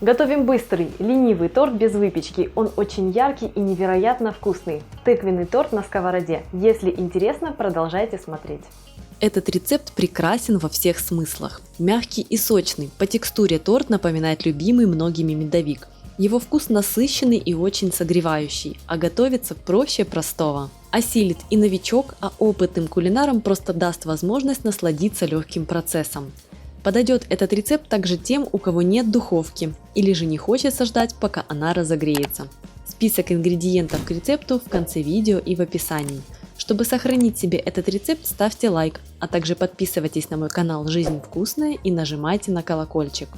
Готовим быстрый, ленивый торт без выпечки. Он очень яркий и невероятно вкусный. Тыквенный торт на сковороде. Если интересно, продолжайте смотреть. Этот рецепт прекрасен во всех смыслах. Мягкий и сочный, по текстуре торт напоминает любимый многими медовик. Его вкус насыщенный и очень согревающий, а готовится проще простого. Осилит и новичок, а опытным кулинарам просто даст возможность насладиться легким процессом. Подойдет этот рецепт также тем, у кого нет духовки или же не хочется ждать, пока она разогреется. Список ингредиентов к рецепту в конце видео и в описании. Чтобы сохранить себе этот рецепт, ставьте лайк, а также подписывайтесь на мой канал «Жизнь вкусная» и нажимайте на колокольчик.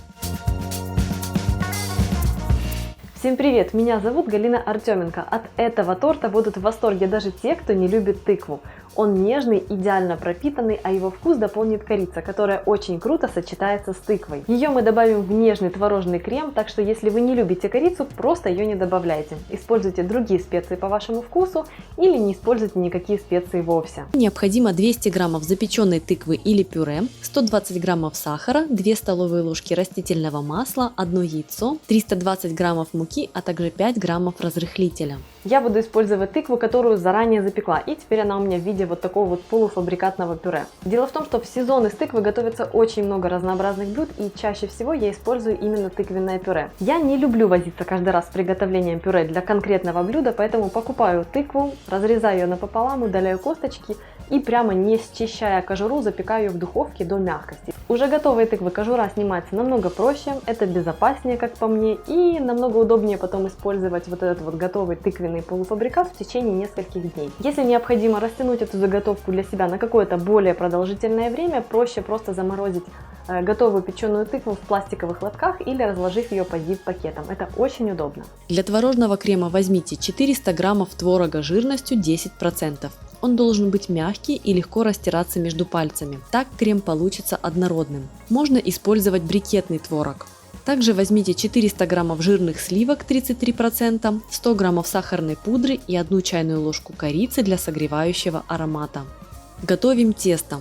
Всем привет! Меня зовут Галина Артеменко. От этого торта будут в восторге даже те, кто не любит тыкву. Он нежный, идеально пропитанный, а его вкус дополнит корица, которая очень круто сочетается с тыквой. Ее мы добавим в нежный творожный крем, так что если вы не любите корицу, просто ее не добавляйте. Используйте другие специи по вашему вкусу или не используйте никакие специи вовсе. Необходимо 200 граммов запеченной тыквы или пюре, 120 граммов сахара, 2 столовые ложки растительного масла, 1 яйцо, 320 граммов муки, а также 5 граммов разрыхлителя. Я буду использовать тыкву, которую заранее запекла, и теперь она у меня в виде вот такого вот полуфабрикатного пюре. Дело в том, что в сезон из тыквы готовится очень много разнообразных блюд, и чаще всего я использую именно тыквенное пюре. Я не люблю возиться каждый раз с приготовлением пюре для конкретного блюда, поэтому покупаю тыкву, разрезаю ее напополам, удаляю косточки и прямо не счищая кожуру запекаю ее в духовке до мягкости. Уже готовые тыквы кожура снимается намного проще, это безопаснее, как по мне, и намного удобнее потом использовать вот этот вот готовый тыквенный полуфабрикат в течение нескольких дней. Если необходимо растянуть эту заготовку для себя на какое-то более продолжительное время, проще просто заморозить готовую печеную тыкву в пластиковых лотках или разложив ее по зип-пакетам. Это очень удобно. Для творожного крема возьмите 400 граммов творога жирностью 10%. Он должен быть мягкий и легко растираться между пальцами. Так крем получится однородным. Можно использовать брикетный творог. Также возьмите 400 граммов жирных сливок 33%, 100 граммов сахарной пудры и 1 чайную ложку корицы для согревающего аромата. Готовим тесто.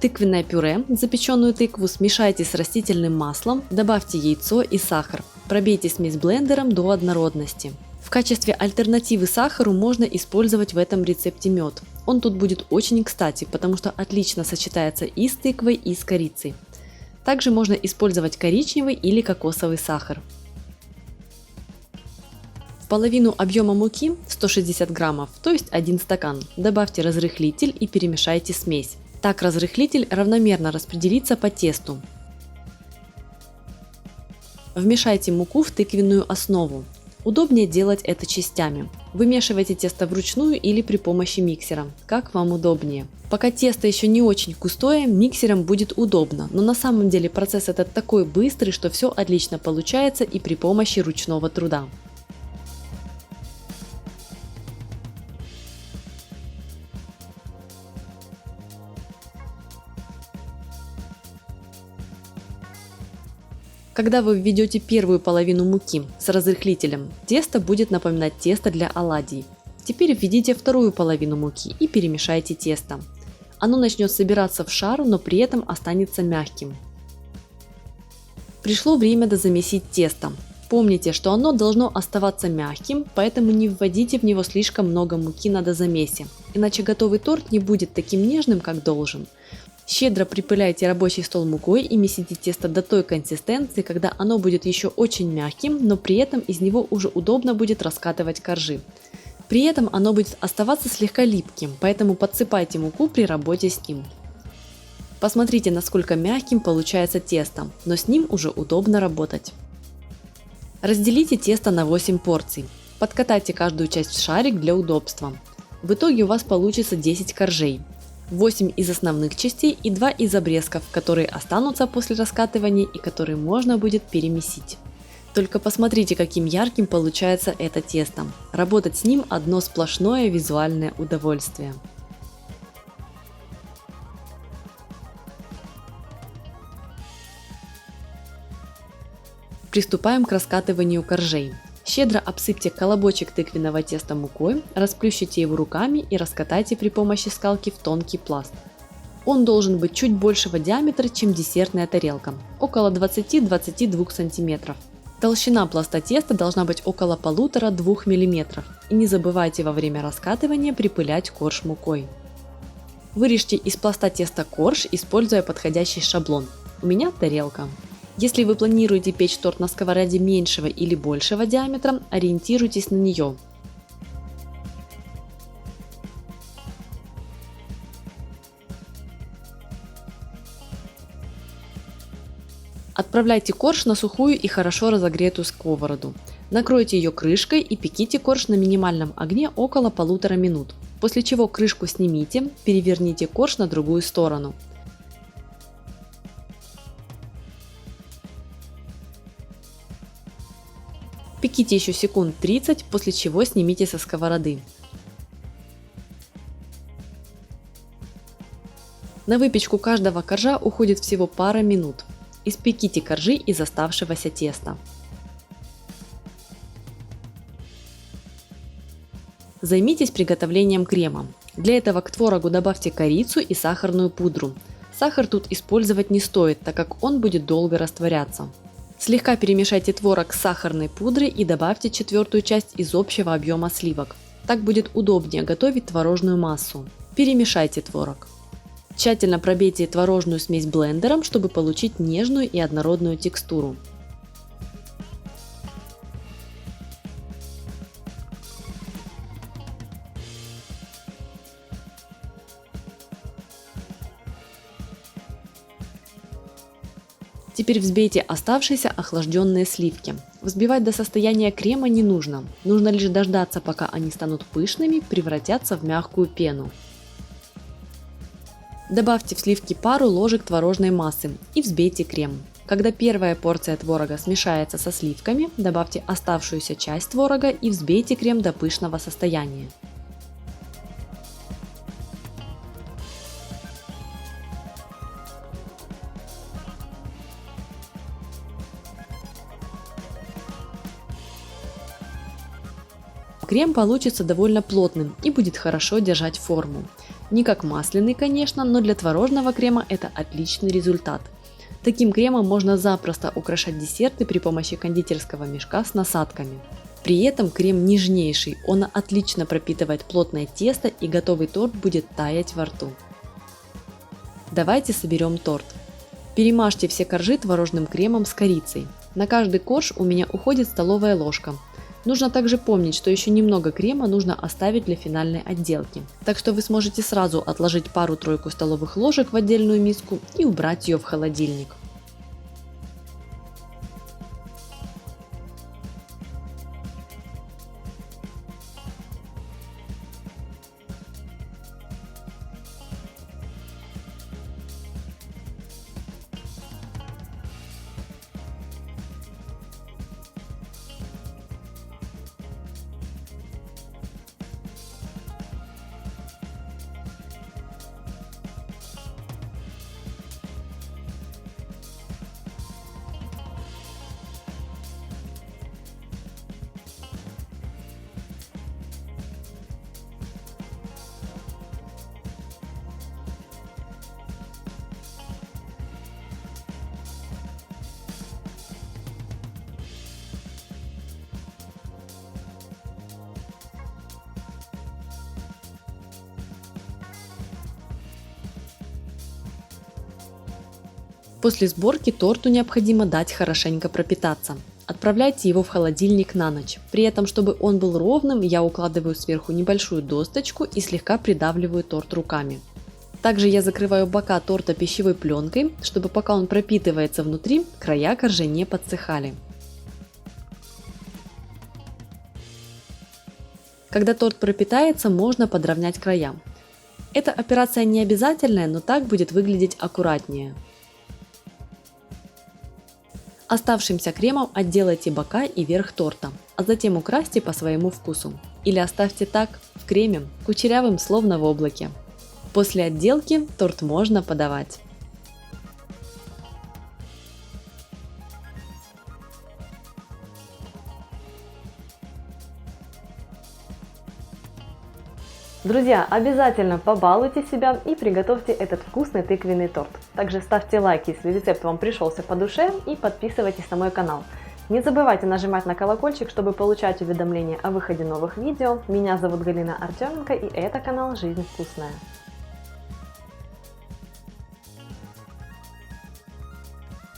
Тыквенное пюре, запеченную тыкву смешайте с растительным маслом, добавьте яйцо и сахар. Пробейте смесь блендером до однородности. В качестве альтернативы сахару можно использовать в этом рецепте мед. Он тут будет очень кстати, потому что отлично сочетается и с тыквой, и с корицей. Также можно использовать коричневый или кокосовый сахар. В половину объема муки, 160 граммов, то есть 1 стакан, добавьте разрыхлитель и перемешайте смесь. Так разрыхлитель равномерно распределится по тесту. Вмешайте муку в тыквенную основу. Удобнее делать это частями. Вымешивайте тесто вручную или при помощи миксера, как вам удобнее. Пока тесто еще не очень густое, миксером будет удобно, но на самом деле процесс этот такой быстрый, что все отлично получается и при помощи ручного труда. Когда вы введете первую половину муки с разрыхлителем, тесто будет напоминать тесто для оладий. Теперь введите вторую половину муки и перемешайте тесто. Оно начнет собираться в шар, но при этом останется мягким. Пришло время дозамесить тесто. Помните, что оно должно оставаться мягким, поэтому не вводите в него слишком много муки на дозамесе, иначе готовый торт не будет таким нежным, как должен. Щедро припыляйте рабочий стол мукой и месите тесто до той консистенции, когда оно будет еще очень мягким, но при этом из него уже удобно будет раскатывать коржи. При этом оно будет оставаться слегка липким, поэтому подсыпайте муку при работе с ним. Посмотрите, насколько мягким получается тесто, но с ним уже удобно работать. Разделите тесто на 8 порций. Подкатайте каждую часть в шарик для удобства. В итоге у вас получится 10 коржей. 8 из основных частей и 2 из обрезков, которые останутся после раскатывания и которые можно будет перемесить. Только посмотрите, каким ярким получается это тесто. Работать с ним одно сплошное визуальное удовольствие. Приступаем к раскатыванию коржей. Щедро обсыпьте колобочек тыквенного теста мукой, расплющите его руками и раскатайте при помощи скалки в тонкий пласт. Он должен быть чуть большего диаметра, чем десертная тарелка, около 20-22 см. Толщина пласта теста должна быть около 1,5–2 мм. И не забывайте во время раскатывания припылять корж мукой. Вырежьте из пласта теста корж, используя подходящий шаблон. У меня тарелка. Если вы планируете печь торт на сковороде меньшего или большего диаметра, ориентируйтесь на нее. Отправляйте корж на сухую и хорошо разогретую сковороду. Накройте ее крышкой и пеките корж на минимальном огне около 1,5 минут. После чего крышку снимите, переверните корж на другую сторону. Пеките еще секунд 30, после чего снимите со сковороды. На выпечку каждого коржа уходит всего пара минут. Испеките коржи из оставшегося теста. Займитесь приготовлением крема. Для этого к творогу добавьте корицу и сахарную пудру. Сахар тут использовать не стоит, так как он будет долго растворяться. Слегка перемешайте творог с сахарной пудрой и добавьте четвертую часть из общего объема сливок. Так будет удобнее готовить творожную массу. Перемешайте творог. Тщательно пробейте творожную смесь блендером, чтобы получить нежную и однородную текстуру. Теперь взбейте оставшиеся охлажденные сливки. Взбивать до состояния крема не нужно. Нужно лишь дождаться, пока они станут пышными, превратятся в мягкую пену. Добавьте в сливки пару ложек творожной массы и взбейте крем. Когда первая порция творога смешается со сливками, добавьте оставшуюся часть творога и взбейте крем до пышного состояния. Крем получится довольно плотным и будет хорошо держать форму. Не как масляный, конечно, но для творожного крема это отличный результат. Таким кремом можно запросто украшать десерты при помощи кондитерского мешка с насадками. При этом крем нежнейший, он отлично пропитывает плотное тесто и готовый торт будет таять во рту. Давайте соберем торт. Перемажьте все коржи творожным кремом с корицей. На каждый корж у меня уходит столовая ложка. Нужно также помнить, что еще немного крема нужно оставить для финальной отделки. Так что вы сможете сразу отложить пару-тройку столовых ложек в отдельную миску и убрать ее в холодильник. После сборки торту необходимо дать хорошенько пропитаться. Отправляйте его в холодильник на ночь. При этом, чтобы он был ровным, я укладываю сверху небольшую досточку и слегка придавливаю торт руками. Также я закрываю бока торта пищевой пленкой, чтобы пока он пропитывается внутри, края коржей не подсыхали. Когда торт пропитается, можно подровнять края. Эта операция не обязательная, но так будет выглядеть аккуратнее. Оставшимся кремом отделайте бока и верх торта, а затем украсьте по своему вкусу. Или оставьте так, в креме, кучерявым словно в облаке. После отделки торт можно подавать. Друзья, обязательно побалуйте себя и приготовьте этот вкусный тыквенный торт. Также ставьте лайк, если рецепт вам пришелся по душе, и подписывайтесь на мой канал. Не забывайте нажимать на колокольчик, чтобы получать уведомления о выходе новых видео. Меня зовут Галина Артеменко, и это канал «Жизнь вкусная».